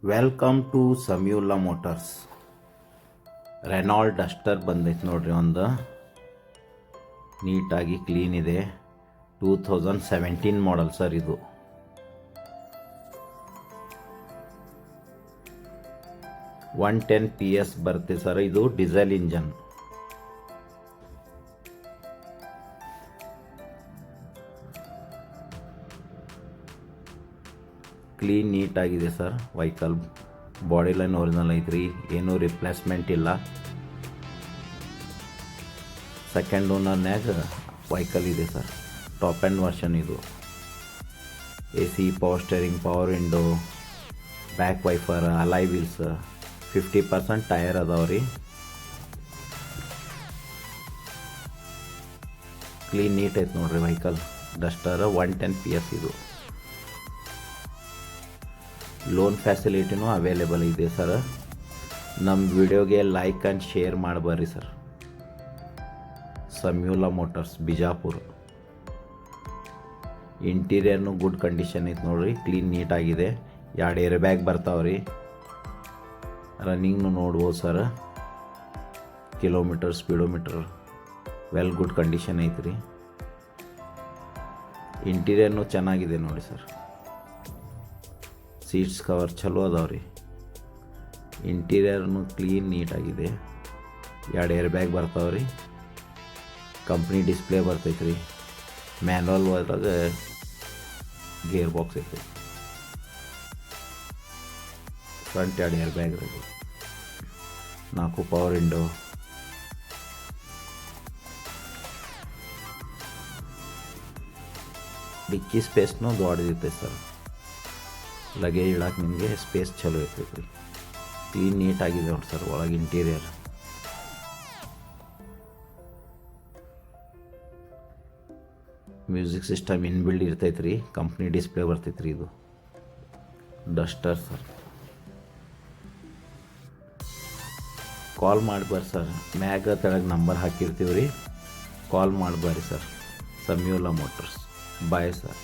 Welcome to Samiulla motors. Renault Duster ಬಂದೈತೆ ನೋಡ್ರಿ, ಒಂದು ನೀಟಾಗಿ ಕ್ಲೀನ್ ಇದೆ. 2017 ಮಾಡಲ್ ಸರ್. ಇದು 110 PS ಬರುತ್ತೆ ಸರ್. ಇದು ಡೀಸೆಲ್ ಇಂಜನ್. ಕ್ಲೀನ್ ನೀಟಾಗಿದೆ sir. Vehicle body line original ಐತ್ರಿ, ಏನೂ ರಿಪ್ಲೇಸ್ಮೆಂಟ್ ಇಲ್ಲ. ಸೆಕೆಂಡ್ ಓನರ್ನ್ಯಾಗ ವೆಹಿಕಲ್ ಇದೆ ಸರ್. ಟಾಪ್ ಆ್ಯಂಡ್ ವರ್ಷನ್ ಇದು. AC, power steering, power window, back wiper, alloy wheels, 50% tyre ಅದಾವ್ರಿ. ಕ್ಲೀನ್ ನೀಟ್ ಐತೆ ನೋಡ್ರಿ ವೆಹಿಕಲ್. ಡಸ್ಟರ್ 110 PS ಇದು. ಲೋನ್ ಫೆಸಿಲಿಟಿನೂ ಅವೈಲೇಬಲ್ ಇದೆ ಸರ್. ನಮ್ಮ ವಿಡಿಯೋಗೆ ಲೈಕ್ ಆ್ಯಂಡ್ ಶೇರ್ ಮಾಡಬರ್ರಿ ಸರ್. ಸಮೀವುಲ್ಲಾ ಮೋಟರ್ಸ್, ಬಿಜಾಪುರ. ಇಂಟೀರಿಯರ್ನು ಗುಡ್ ಕಂಡೀಷನ್ ಐತೆ ನೋಡ್ರಿ, ಕ್ಲೀನ್ ನೀಟಾಗಿದೆ. 2 ಏರ್ ಬ್ಯಾಗ್ ಬರ್ತಾವ್ರಿ. ರನ್ನಿಂಗ್ನು ನೋಡ್ಬೋದು sir. Kilometre, speedometer well good condition ಐತ್ರಿ. ಇಂಟೀರಿಯರ್ನು ಚೆನ್ನಾಗಿದೆ ನೋಡಿ ಸರ್. ಸೀಟ್ಸ್ ಕವರ್ ಚಲೋ ಅದಾವ್ರಿ. ಇಂಟೀರಿಯರ್ನು ಕ್ಲೀನ್ ನೀಟಾಗಿದೆ. 2 ಏರ್ ಬ್ಯಾಗ್ ಬರ್ತಾವ್ರಿ. ಕಂಪ್ನಿ ಡಿಸ್ಪ್ಲೇ ಬರ್ತೈತ್ರಿ. ಮ್ಯಾನುವಲ್ ಒಳಗೆ ಗೇರ್ ಬಾಕ್ಸ್ ಐತಿ. ಫ್ರಂಟ್ 2 ಏರ್ ಬ್ಯಾಗ್ ರೀ. 4 ಪವರ್ ವಿಂಡೋ. ಡಿಕ್ಕಿ ಸ್ಪೇಸ್ನು ದೊಡ್ಡದಿರ್ತೈತೆ ಸರ್. ಲಗೇಜ್ ಇಡಕ್ಕೆ ನಿಮಗೆ ಸ್ಪೇಸ್ ಚಲೋ ಇರ್ತೈತೆ ರೀ. ಕ್ಲೀನ್ ನೀಟಾಗಿದೆ ನೋಡಿ ಸರ್ ಒಳಗೆ ಇಂಟೀರಿಯರ್. ಮ್ಯೂಸಿಕ್ ಸಿಸ್ಟಮ್ ಇನ್ಬಿಲ್ಡ್ ಇರ್ತೈತೆ ರೀ. ಕಂಪ್ನಿ ಡಿಸ್ಪ್ಲೇ ಬರ್ತೈತೆ ರೀ. ಇದು ಡಸ್ಟರ್ ಸರ್. ಕಾಲ್ ಮಾಡ್ಬರ್ರಿ ಸರ್. ಮ್ಯಾಗ ತೆಳಗೆ ನಂಬರ್ ಹಾಕಿರ್ತೀವಿ ರೀ. ಕಾಲ್ ಮಾಡ್ಬರ್ರಿ sir. Samiulla Motors. Bye sir.